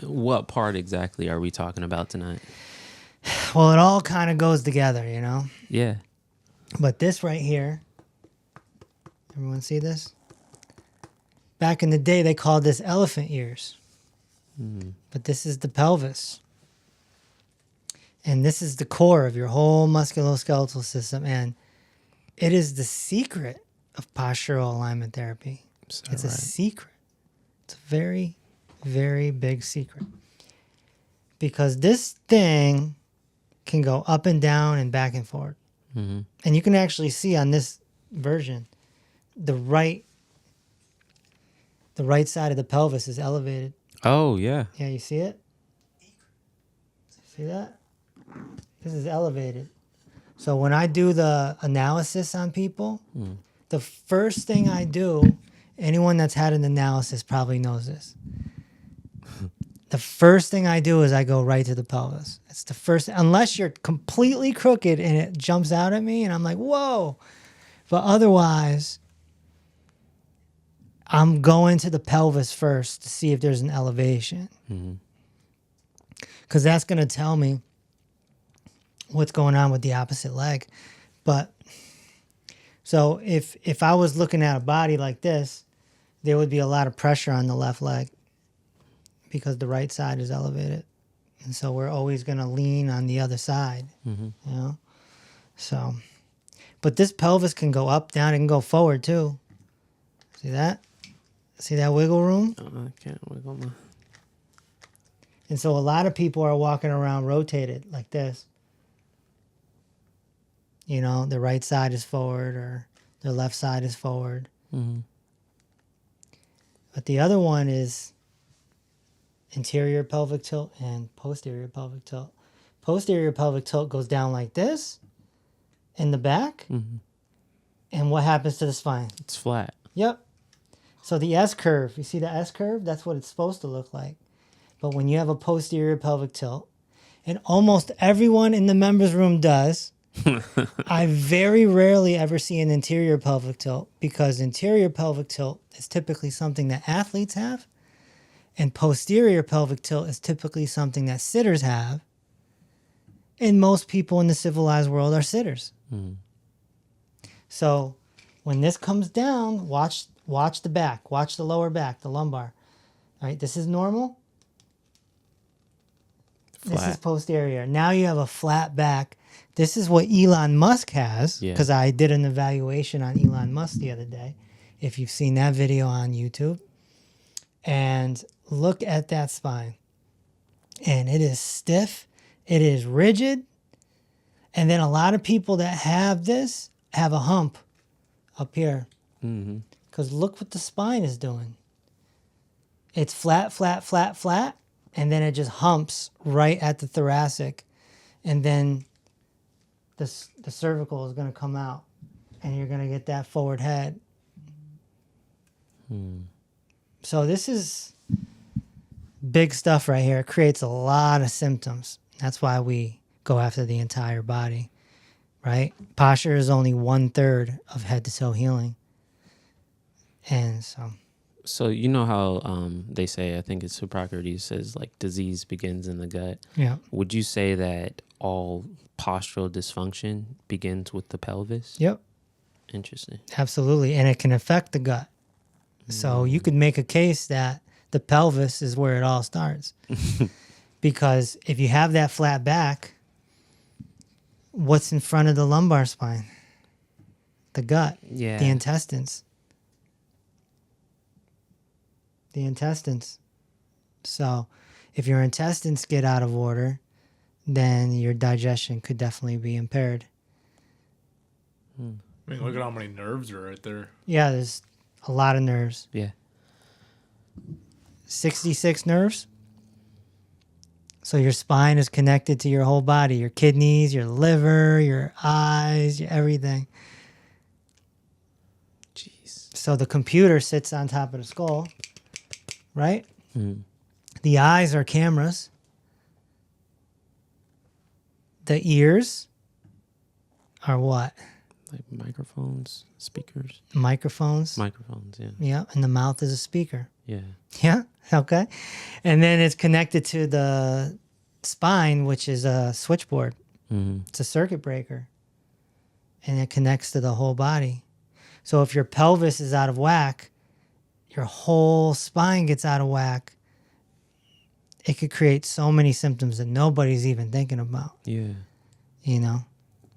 What part exactly are we talking about tonight? Well, it all kind of goes together, you know? Yeah. But this right here, everyone see this? Back in the day, they called this elephant ears. But this is the pelvis. And this is the core of your whole musculoskeletal system. And it is the secret of postural alignment therapy. It's a secret. It's a very, very big secret. Because this thing can go up and down and back and forth. Mm-hmm. And you can actually see on this version, the right side of the pelvis is elevated. Oh, yeah. Yeah, you see it? See that? This is elevated. So when I do the analysis on people, the first thing I do, anyone that's had an analysis probably knows this. The first thing I do is I go right to the pelvis. It's the first, unless you're completely crooked and it jumps out at me and I'm like, whoa. But otherwise, I'm going to the pelvis first to see if there's an elevation. Because that's going to tell me what's going on with the opposite leg. But so if I was looking at a body like this, there would be a lot of pressure on the left leg because the right side is elevated. And so we're always going to lean on the other side, you know? So, but this pelvis can go up, down, it can go forward too. See that? See that wiggle room? I can't wiggle my... And so a lot of people are walking around rotated like this. You know, the right side is forward or the left side is forward. But the other one is anterior pelvic tilt and posterior pelvic tilt. Posterior pelvic tilt goes down like this in the back. And what happens to the spine? It's flat. Yep. So the S curve, you see the S curve? That's what it's supposed to look like. But when you have a posterior pelvic tilt, and almost everyone in the members room does, I very rarely ever see an interior pelvic tilt because interior pelvic tilt is typically something that athletes have, and posterior pelvic tilt is typically something that sitters have, and most people in the civilized world are sitters. So when this comes down, watch the back, watch the lower back, the lumbar. All right, this is normal. Flat. This is posterior. Now you have a flat back. This is what Elon Musk has, because I did an evaluation on Elon Musk the other day, if you've seen that video on YouTube. And look at that spine. And it is stiff. It is rigid. And then a lot of people that have this have a hump up here. Because look what the spine is doing. It's flat, flat, flat, flat. And then it just humps right at the thoracic. And then the cervical is going to come out. And you're going to get that forward head. So this is big stuff right here. It creates a lot of symptoms. That's why we go after the entire body, right? Posture is only 1/3 of head to toe healing. And So you know how they say, I think it's Hippocrates says, like, disease begins in the gut. yeah. Would you say that all postural dysfunction begins with the pelvis? Yep. Interesting. Absolutely. And it can affect the gut. So you could make a case that the pelvis is where it all starts. Because if you have that flat back, what's in front of the lumbar spine? The gut. Yeah. The intestines. The intestines. So if your intestines get out of order, then your digestion could definitely be impaired. I mean, look at how many nerves are right there. Yeah, there's a lot of nerves. Yeah. 66 nerves. So your spine is connected to your whole body, your kidneys, your liver, your eyes, your everything. Jeez. So the computer sits on top of the skull, right? The eyes are cameras. The ears are what? Like microphones, speakers. Microphones. Microphones, yeah. Yeah, and the mouth is a speaker. Yeah. Yeah. Okay. And then it's connected to the spine, which is a switchboard. It's a circuit breaker. And it connects to the whole body. So if your pelvis is out of whack, your whole spine gets out of whack. It could create so many symptoms that nobody's even thinking about. Yeah. You know?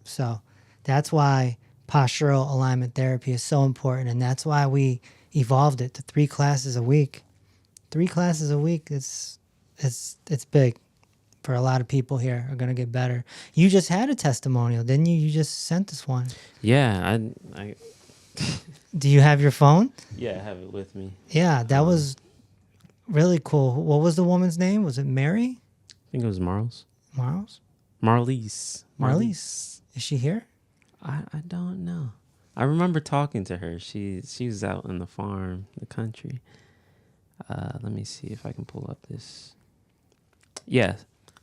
So that's why postural alignment therapy is so important. And that's why we evolved it to 3 classes a week. 3 classes a week, it's big for a lot of people here are going to get better. You just had a testimonial, didn't you? You just sent us one. Yeah. I Do you have your phone? Yeah, I have it with me. Yeah, that was really cool. What was the woman's name? Was it Mary? I think it was Marls. Marls? Marlise. Marlise. Is she here? I don't know. I remember talking to her. She was out in the farm, the country. Let me see if I can pull up this. Yeah.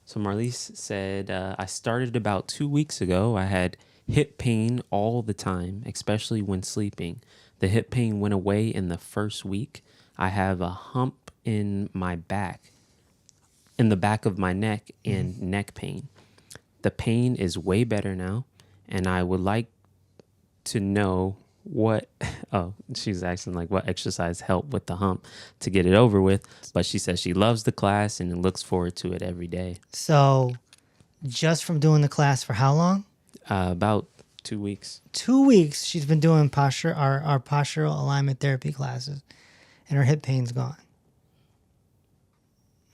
So Marlise said, I started about 2 weeks ago. I had hip pain all the time, especially when sleeping. The hip pain went away in the first week. I have a hump in my back, in the back of my neck, and neck pain. The pain is way better now, and I would like to know what she's asking like what exercise helped with the hump to get it over with, but she says she loves the class and looks forward to it every day. So just from doing the class for how long? About 2 weeks. 2 weeks she's been doing our postural alignment therapy classes, and her hip pain's gone.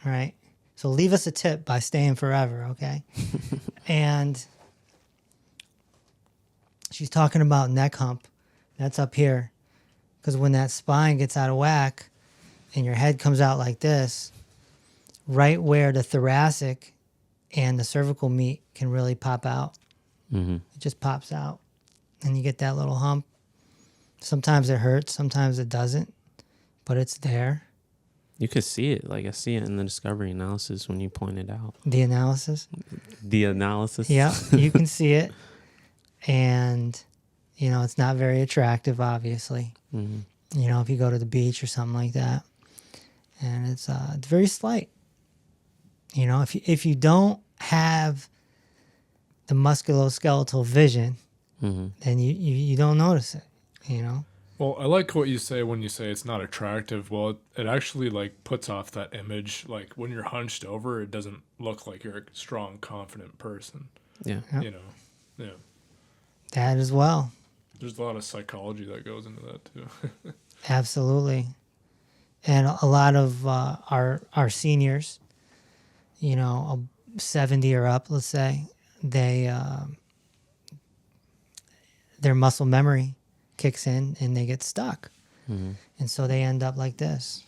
All right. So leave us a tip by staying forever, okay? And she's talking about neck hump. That's up here. Because when that spine gets out of whack and your head comes out like this, right where the thoracic and the cervical meat can really pop out. It just pops out. And you get that little hump. Sometimes it hurts, sometimes it doesn't. But it's there. You could see it. Like I see it in the discovery analysis when you point it out. The analysis? The analysis? Yeah, you can see it. And, you know, it's not very attractive, obviously. You know, if you go to the beach or something like that. And it's very slight. You know, if you don't have the musculoskeletal vision, then you don't notice it, you know? Well, I like what you say when you say it's not attractive. Well, it actually like puts off that image. Like when you're hunched over, it doesn't look like you're a strong, confident person. Yeah. Yep. You know, yeah. That as well. There's a lot of psychology that goes into that too. Absolutely. And a lot of our seniors, you know, 70 or up, let's say, they their muscle memory kicks in and they get stuck. And so they end up like this.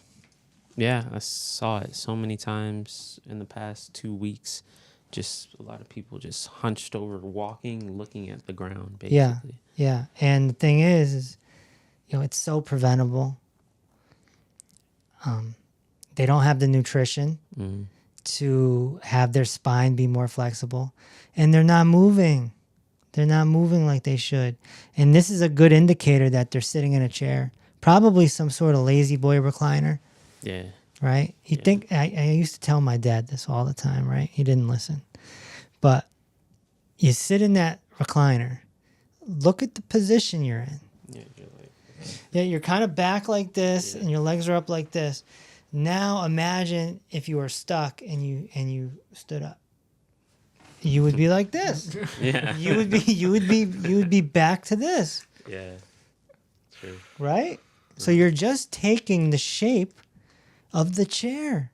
Yeah, I saw it so many times in the past 2 weeks. Just a lot of people just hunched over, walking, looking at the ground, basically. Yeah. And the thing is, you know, it's so preventable. They don't have the nutrition to have their spine be more flexible. And they're not moving. They're not moving like they should. And this is a good indicator that they're sitting in a chair. Probably some sort of lazy boy recliner. Yeah. Right? You think, I used to tell my dad this all the time, right? He didn't listen. But you sit in that recliner. Look at the position you're in. Yeah, you're like... Yeah, you're kind of back like this and your legs are up like this. Now imagine if you were stuck and you stood up. You would be like this. Yeah. You would be back to this. Yeah. True. Right? So you're just taking the shape of the chair.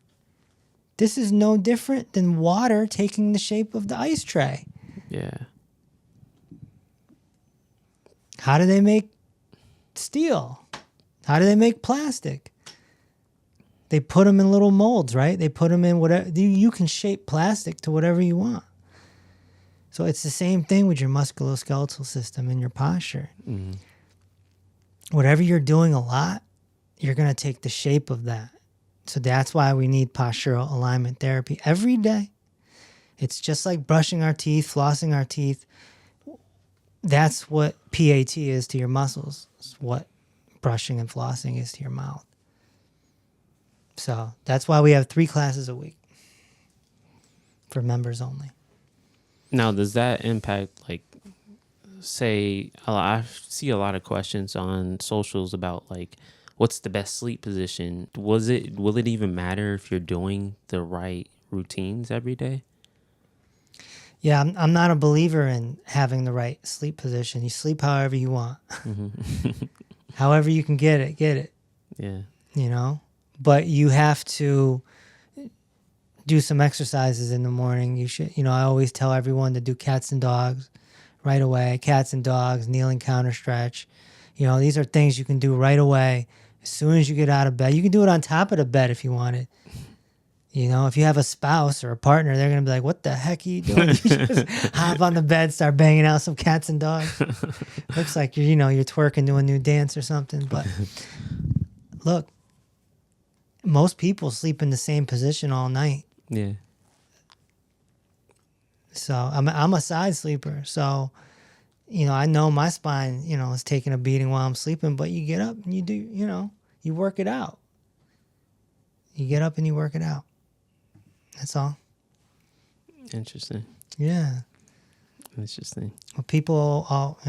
This is no different than water taking the shape of the ice tray. Yeah. How do they make steel? How do they make plastic? They put them in little molds, right? They put them in whatever. You can shape plastic to whatever you want. So it's the same thing with your musculoskeletal system and your posture. Whatever you're doing a lot, you're going to take the shape of that. So that's why we need postural alignment therapy every day. It's just like brushing our teeth, flossing our teeth. That's what PAT is to your muscles. It's what brushing and flossing is to your mouth. So that's why we have 3 classes a week for members only. Now, does that impact, like, say, I see a lot of questions on socials about, like, what's the best sleep position? Will it even matter if you're doing the right routines every day? Yeah, I'm not a believer in having the right sleep position. You sleep however you want. However you can get it. Yeah. You know? But you have to do some exercises in the morning. You should, I always tell everyone to do cats and dogs right away. Cats and dogs, kneeling counter stretch. These are things you can do right away as soon as you get out of bed. You can do it on top of the bed if you wanted. If you have a spouse or a partner, they're going to be like, what the heck are you doing? You just hop on the bed, start banging out some cats and dogs. Looks like you're twerking to a new dance or something. But look, most people sleep in the same position all night. Yeah. So I'm a side sleeper. So, I know my spine, is taking a beating while I'm sleeping, but you get up and you do, you work it out. You get up and you work it out. That's all. Interesting. Yeah. Interesting. Well, people all,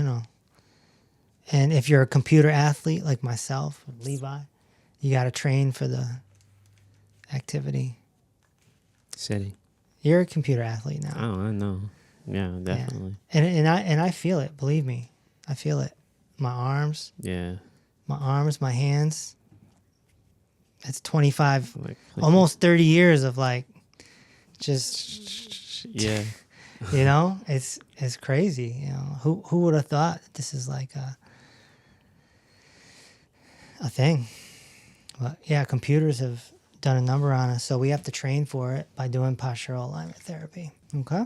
and if you're a computer athlete like myself, Levi, you got to train for the activity. Sitting. You're a computer athlete now. Oh, I know. Yeah, definitely. Yeah. And I feel it. Believe me, I feel it. My arms. Yeah. My hands. It's 25, almost 30 years of just yeah. It's crazy. Who would have thought that this is like a thing? But yeah, computers have done a number on us, so we have to train for it by doing postural alignment therapy. Okay.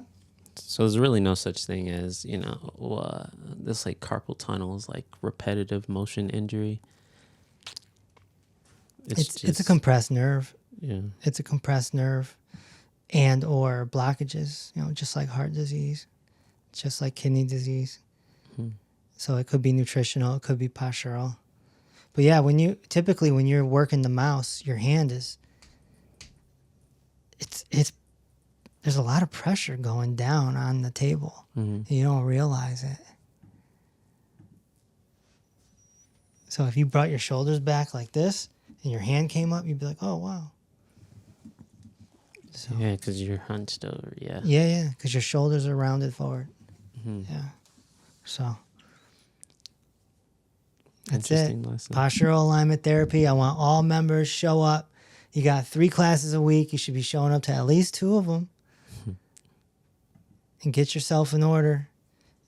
So there's really no such thing as this like carpal tunnel is like repetitive motion injury. It's a compressed nerve. Yeah. It's a compressed nerve and or blockages, just like heart disease, just like kidney disease. So it could be nutritional, it could be postural. But yeah, when you're working the mouse, your hand is there's a lot of pressure going down on the table. You don't realize it. So if you brought your shoulders back like this and your hand came up, you'd be like, oh, wow. So, yeah, because you're hunched over, yeah. Yeah, because your shoulders are rounded forward. Yeah. So that's it. Lesson. Postural alignment therapy. I want all members show up. You got 3 classes a week. You should be showing up to at least 2 of them. And get yourself in order.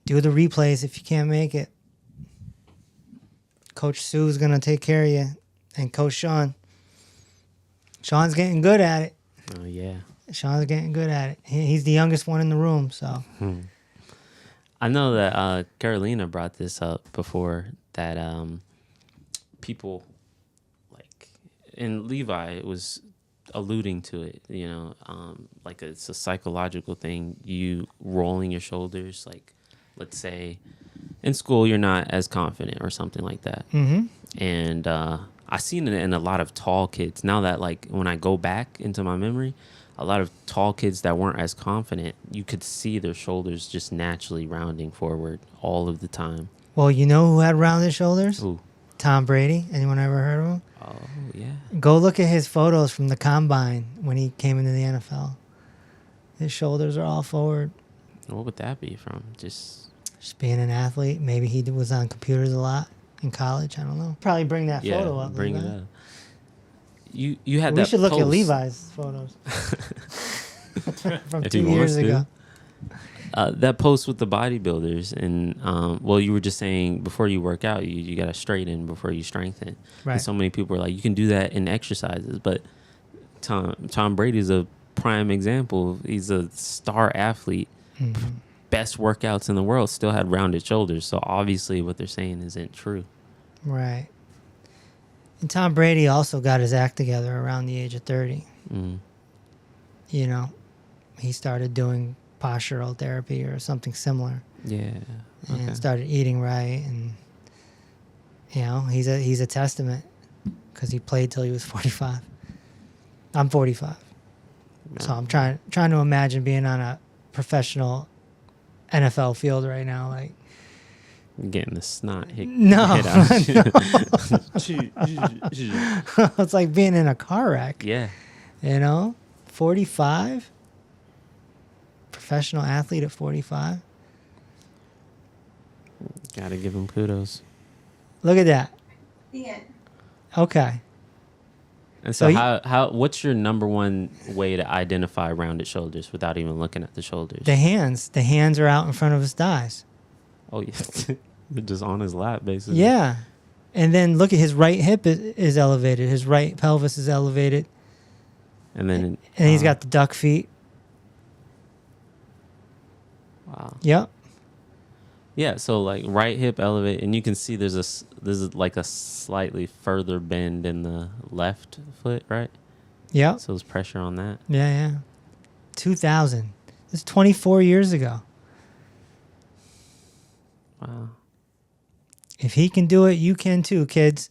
Do the replays if you can't make it. Coach Sue's going to take care of you. And Coach Sean. Sean's getting good at it. Oh, yeah. Sean's getting good at it. He's the youngest one in the room, so. I know that Carolina brought this up before, that people, like, and Levi was alluding to it, like it's a psychological thing. You rolling your shoulders, like, let's say in school you're not as confident or something like that. And I've seen it in a lot of tall kids. Now that, like, when I go back into my memory, a lot of tall kids that weren't as confident, you could see their shoulders just naturally rounding forward all of the time. Well, you know who had rounded shoulders? Ooh. Tom Brady. Anyone ever heard of him? Oh, yeah. Go look at his photos from the combine when he came into the NFL. His shoulders are all forward. What would that be from? Just being an athlete. Maybe he was on computers a lot in college. I don't know. Probably bring that photo up. Bring it up. You had we that should look post. at Levi's photos from If 2 he years wants to. ago. That post with the bodybuilders, and you were just saying before you work out, you got to straighten before you strengthen. Right. And so many people are like, you can do that in exercises, but Tom Brady's a prime example. He's a star athlete, best workouts in the world, still had rounded shoulders. So obviously, what they're saying isn't true. Right. And Tom Brady also got his act together around the age of 30. He started doing postural therapy or something similar. Yeah. Okay. And started eating right, and he's a testament because he played till he was 45. I'm 45. So I'm trying to imagine being on a professional NFL field right now. Like, getting the snot hit. no, hit out. it's like being in a car wreck. Yeah. 45, professional athlete at 45. Gotta give him kudos. Look at that. The end. Okay. And so how what's your number one way to identify rounded shoulders without even looking at the shoulders? The hands. The hands are out in front of his thighs. Oh, yeah. They're just on his lap, basically. Yeah. And then look at his right hip is elevated. His right pelvis is elevated. And then... And he's got the duck feet. Wow. Yep. Yeah, so like right hip elevate, and you can see there's like a slightly further bend in the left foot, right? Yep. So there's pressure on that. Yeah. 2000. It's 24 years ago. Wow. If he can do it, you can too, kids.